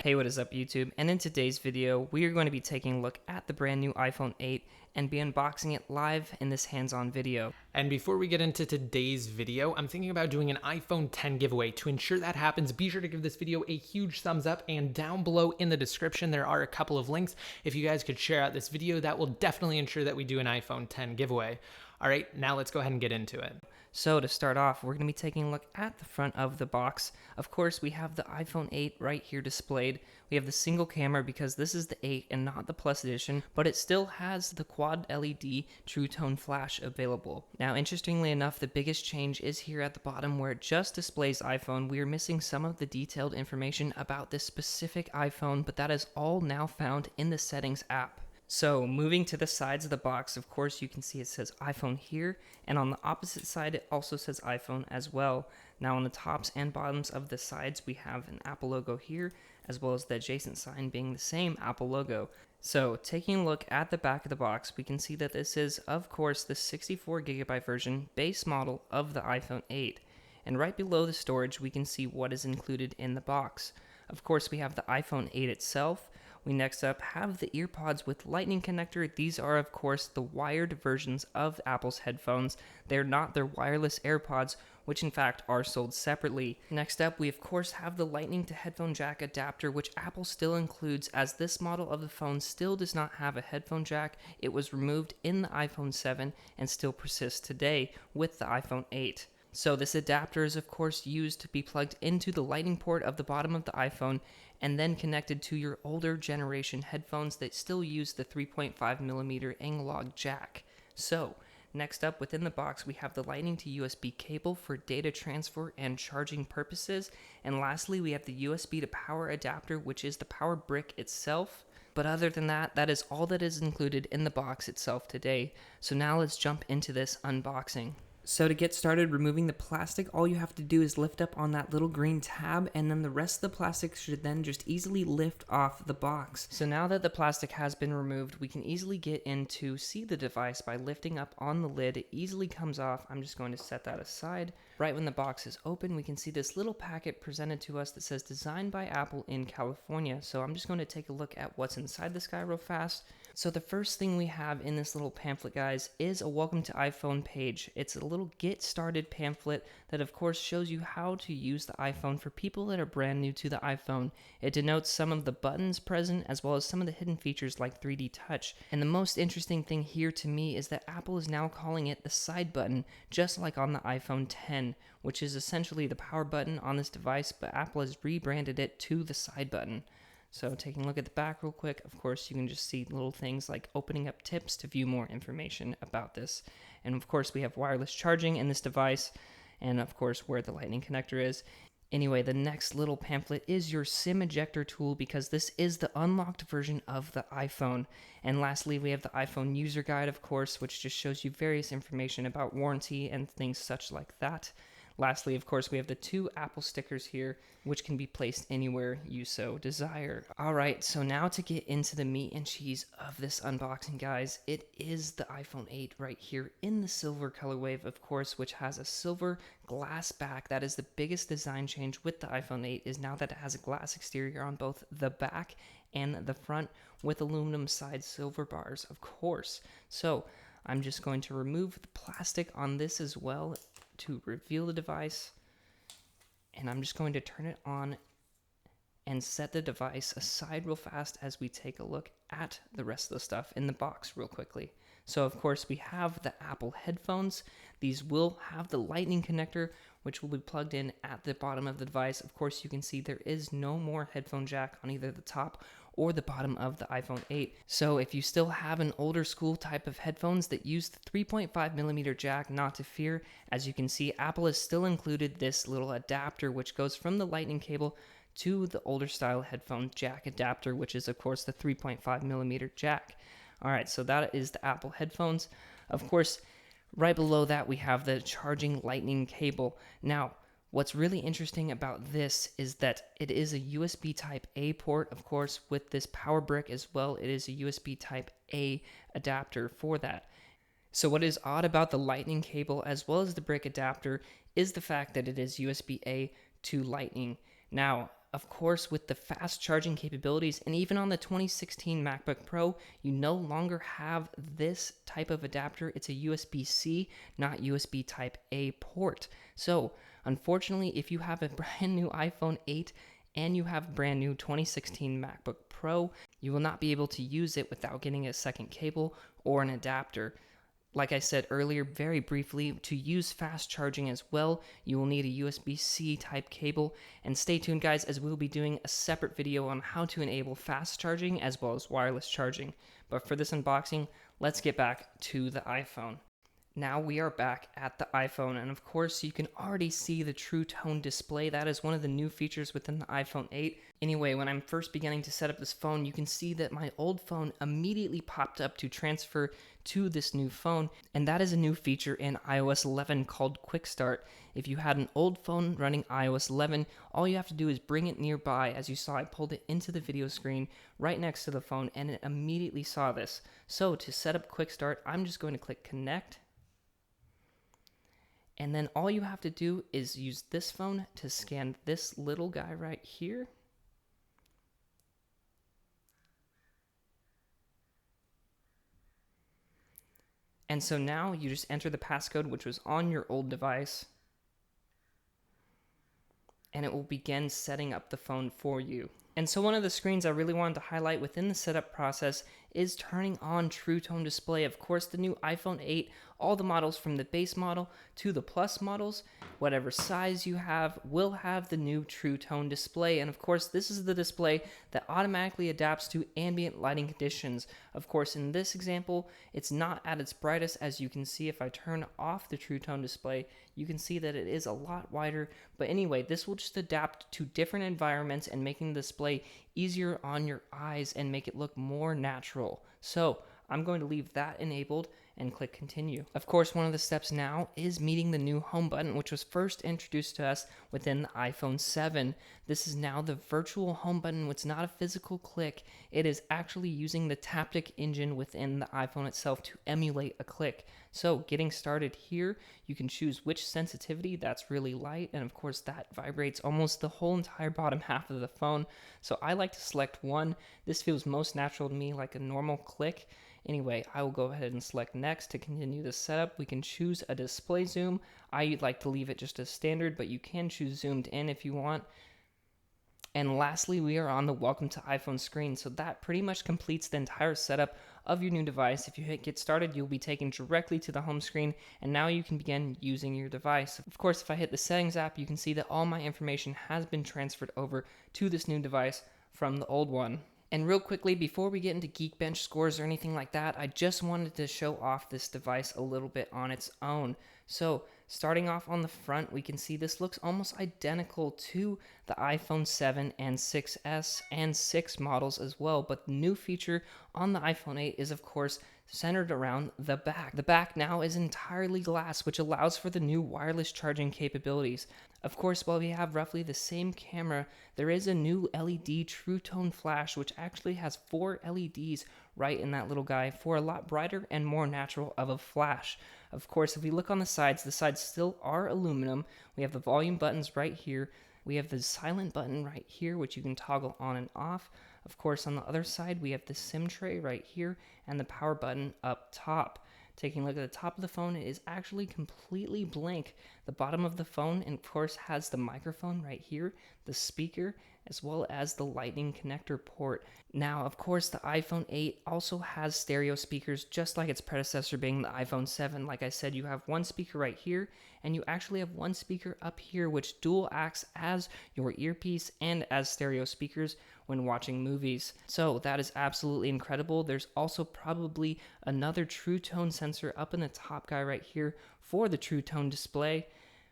Hey, what is up YouTube? And in today's video, we are going to be taking a look at the brand new iPhone 8 and be unboxing it live in this hands-on video. And before we get into today's video, I'm thinking about doing an iPhone 10 giveaway. To ensure that happens, be sure to give this video a huge thumbs up, and down below in the description there are a couple of links. If you guys could share out this video, that will definitely ensure that we do an iPhone 10 giveaway. All right, now let's go ahead and get into it. So to start off, we're going to be taking a look at the front of the box. Of course, we have the iPhone 8 right here displayed. We have the single camera because this is the 8 and not the Plus edition, but it still has the quad LED True Tone flash available. Now, interestingly enough, the biggest change is here at the bottom where it just displays iPhone. We are missing some of the detailed information about this specific iPhone, but that is all now found in the Settings app. So moving to the sides of the box, of course, you can see it says iPhone here, and on the opposite side it also says iPhone as well. Now on the tops and bottoms of the sides we have an Apple logo here, as well as the adjacent sign being the same Apple logo. So taking a look at the back of the box, we can see that this is, of course, the 64GB version base model of the iPhone 8. And right below the storage, we can see what is included in the box. Of course, we have the iPhone 8 itself. We next up have the earpods with lightning connector. These are, of course, the wired versions of Apple's headphones. They're not their wireless AirPods, which in fact are sold separately. Next up, we of course have the lightning to headphone jack adapter, which Apple still includes, as this model of the phone still does not have a headphone jack. It was removed in the iPhone 7 and still persists today with the iPhone 8. So this adapter is of course used to be plugged into the lightning port of the bottom of the iPhone and then connected to your older generation headphones that still use the 3.5mm analog jack. So next up within the box we have the lightning to USB cable for data transfer and charging purposes, and lastly we have the USB to power adapter, which is the power brick itself. But other than that, that is all that is included in the box itself today. So now let's jump into this unboxing. So to get started removing the plastic, all you have to do is lift up on that little green tab, and then the rest of the plastic should then just easily lift off the box. So now that the plastic has been removed, we can easily get in to see the device by lifting up on the lid. It easily comes off. I'm just going to set that aside. Right when the box is open, we can see this little packet presented to us that says designed by Apple in California. So I'm just going to take a look at what's inside this guy real fast. So the first thing we have in this little pamphlet, guys, is a welcome to iPhone page. It's a little get started pamphlet that of course shows you how to use the iPhone for people that are brand new to the iPhone. It denotes some of the buttons present as well as some of the hidden features like 3D touch. And the most interesting thing here to me is that Apple is now calling it the side button, just like on the iPhone 10, which is essentially the power button on this device, but Apple has rebranded it to the side button. So taking a look at the back real quick, of course you can just see little things like opening up tips to view more information about this. And of course we have wireless charging in this device, and of course where the lightning connector is. Anyway, the next little pamphlet is your SIM ejector tool, because this is the unlocked version of the iPhone. And lastly, we have the iPhone user guide, of course, which just shows you various information about warranty and things such like that. Lastly, of course, we have the 2 Apple stickers here, which can be placed anywhere you so desire. Alright, so now to get into the meat and cheese of this unboxing, guys, it is the iPhone 8 right here in the silver colorway, of course, which has a silver glass back. That is the biggest design change with the iPhone 8, is now that it has a glass exterior on both the back and the front with aluminum side silver bars, of course. So I'm just going to remove the plastic on this as well to reveal the device, and I'm just going to turn it on and set the device aside real fast as we take a look at the rest of the stuff in the box real quickly. So of course we have the Apple headphones. These will have the lightning connector, which will be plugged in at the bottom of the device. Of course you can see there is no more headphone jack on either the top or the bottom of the iPhone 8. So if you still have an older school type of headphones that use the 3.5mm jack, not to fear. As you can see, Apple has still included this little adapter which goes from the lightning cable to the older style headphone jack adapter, which is of course the 3.5mm jack. Alright, so that is the Apple headphones. Of course, right below that we have the charging lightning cable. Now, what's really interesting about this is that it is a USB type A port, of course, with this power brick as well. It is a USB type A adapter for that. So what is odd about the lightning cable as well as the brick adapter is the fact that it is USB A to lightning. Now, Of course, with the fast charging capabilities, and even on the 2016 MacBook Pro, you no longer have this type of adapter. It's a USB-C, not USB Type A port. So, unfortunately, if you have a brand new iPhone 8 and you have a brand new 2016 MacBook Pro, you will not be able to use it without getting a second cable or an adapter. Like I said earlier, very briefly, to use fast charging as well, you will need a USB-C type cable. And stay tuned, guys, as we'll be doing a separate video on how to enable fast charging as well as wireless charging. But for this unboxing, let's get back to the iPhone. Now we are back at the iPhone, and of course you can already see the True Tone display. That is one of the new features within the iPhone 8. Anyway, when I'm first beginning to set up this phone, you can see that my old phone immediately popped up to transfer to this new phone, and that is a new feature in iOS 11 called Quick Start. If you had an old phone running iOS 11, all you have to do is bring it nearby. As you saw, I pulled it into the video screen right next to the phone, and it immediately saw this. So to set up Quick Start, I'm just going to click Connect. And then all you have to do is use this phone to scan this little guy right here. And so now you just enter the passcode which was on your old device, and it will begin setting up the phone for you. And so one of the screens I really wanted to highlight within the setup process is turning on True Tone display. Of course, the new iPhone 8, all the models from the base model to the Plus models, whatever size you have, will have the new True Tone display. And of course, this is the display that automatically adapts to ambient lighting conditions. Of course, in this example, it's not at its brightest. As you can see, if I turn off the True Tone display, you can see that it is a lot wider. But anyway, this will just adapt to different environments and making the display easier on your eyes and make it look more natural. So I'm going to leave that enabled and click continue. Of course, one of the steps now is meeting the new home button, which was first introduced to us within the iPhone 7. This is now the virtual home button. It's not a physical click. It is actually using the Taptic engine within the iPhone itself to emulate a click. So getting started here, you can choose which sensitivity. That's really light, and of course that vibrates almost the whole entire bottom half of the phone. So I like to select 1. This feels most natural to me, like a normal click. Anyway, I will go ahead and select next to continue the setup. We can choose a display zoom. I like to leave it just as standard, but you can choose zoomed in if you want. And lastly, we are on the Welcome to iPhone screen. So that pretty much completes the entire setup of your new device. If you hit get started, you'll be taken directly to the home screen, and now you can begin using your device. Of course, if I hit the settings app, you can see that all my information has been transferred over to this new device from the old one. And real quickly, before we get into Geekbench scores or anything like that, I just wanted to show off this device a little bit on its own. So starting off on the front, we can see this looks almost identical to the iPhone 7 and 6S and 6 models as well. But the new feature on the iPhone 8 is, of course, centered around the back. The back now is entirely glass, which allows for the new wireless charging capabilities. Of course, while we have roughly the same camera, there is a new LED True Tone flash, which actually has 4 LEDs right in that little guy for a lot brighter and more natural of a flash. Of course, if we look on the sides still are aluminum. We have the volume buttons right here. We have the silent button right here, which you can toggle on and off. Of course, on the other side, we have the SIM tray right here and the power button up top. Taking a look at the top of the phone, it is actually completely blank. The bottom of the phone, of course, has the microphone right here, the speaker, as well as the lightning connector port. Now, of course, the iPhone 8 also has stereo speakers, just like its predecessor being the iPhone 7. Like I said, you have one speaker right here, and you actually have one speaker up here, which dual acts as your earpiece and as stereo speakers when watching movies. So that is absolutely incredible. There's also probably another True Tone sensor up in the top guy right here for the True Tone display.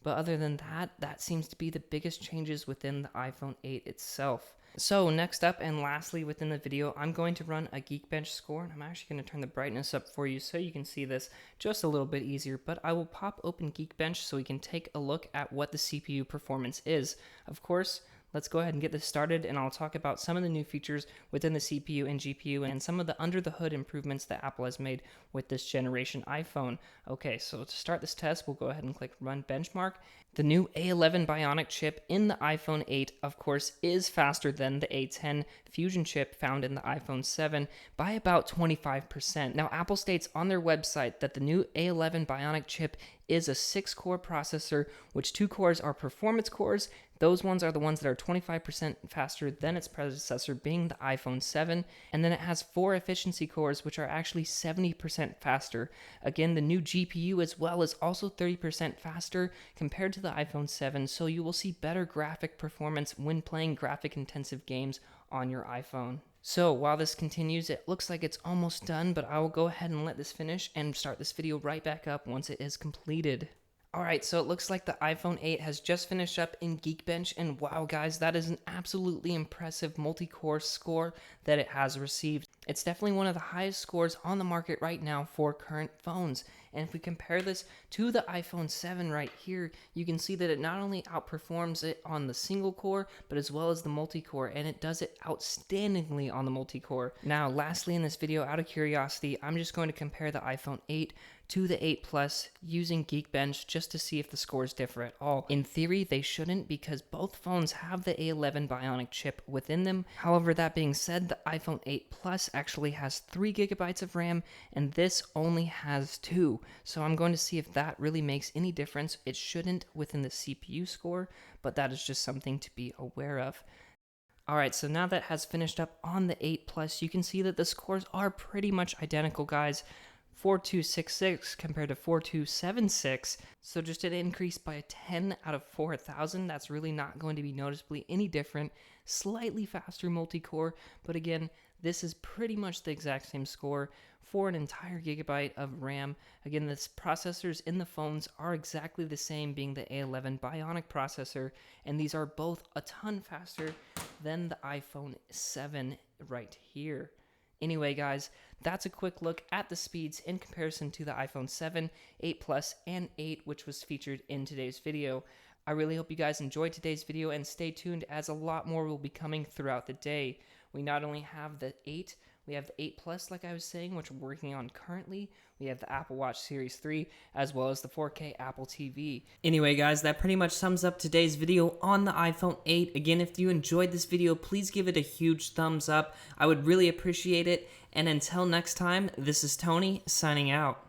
But other than that, that seems to be the biggest changes within the iPhone 8 itself. So next up and lastly within the video, I'm going to run a Geekbench score, and I'm actually going to turn the brightness up for you so you can see this just a little bit easier. But I will pop open Geekbench so we can take a look at what the CPU performance is. Of course, Let's go ahead and get this started, and I'll talk about some of the new features within the CPU and GPU and some of the under the hood improvements that Apple has made with this generation iPhone. Okay, so to start this test, we'll go ahead and click Run Benchmark. The new A11 Bionic chip in the iPhone 8, of course, is faster than the A10 Fusion chip found in the iPhone 7 by about 25%. Now, Apple states on their website that the new A11 Bionic chip is a 6-core processor, which 2 cores are performance cores. Those ones are the ones that are 25% faster than its predecessor, being the iPhone 7. And then it has 4 efficiency cores, which are actually 70% faster. Again, the new GPU as well is also 30% faster compared to the iPhone 7, so you will see better graphic performance when playing graphic-intensive games on your iPhone. So while this continues, it looks like it's almost done, but I will go ahead and let this finish and start this video right back up once it is completed. Alright, so it looks like the iPhone 8 has just finished up in Geekbench, and wow guys, that is an absolutely impressive multi-core score that it has received. It's definitely one of the highest scores on the market right now for current phones. And if we compare this to the iPhone 7 right here, you can see that it not only outperforms it on the single core, but as well as the multi-core, and it does it outstandingly on the multi-core. Now, lastly in this video, out of curiosity, I'm just going to compare the iPhone 8 to the 8 Plus using Geekbench just to see if the scores differ at all. In theory, they shouldn't because both phones have the A11 Bionic chip within them. However, that being said, the iPhone 8 Plus actually has 3 gigabytes of RAM and this only has 2. So I'm going to see if that really makes any difference. It shouldn't within the CPU score, but that is just something to be aware of. Alright, so now that has finished up on the 8 Plus, you can see that the scores are pretty much identical, guys. 4266 compared to 4276, so just an increase by a 10 out of 4,000. That's really not going to be noticeably any different. Slightly faster multi-core, but again, this is pretty much the exact same score for an entire gigabyte of RAM. Again, the processors in the phones are exactly the same, being the A11 Bionic processor, and these are both a ton faster than the iPhone 7 right here. Anyway, guys, that's a quick look at the speeds in comparison to the iPhone 7, 8 Plus, and 8, which was featured in today's video. I really hope you guys enjoyed today's video, and stay tuned as a lot more will be coming throughout the day. We not only have the 8, we have the 8 Plus, like I was saying, which we're working on currently. We have the Apple Watch Series 3, as well as the 4K Apple TV. Anyway, guys, that pretty much sums up today's video on the iPhone 8. Again, if you enjoyed this video, please give it a huge thumbs up. I would really appreciate it. And until next time, this is Tony, signing out.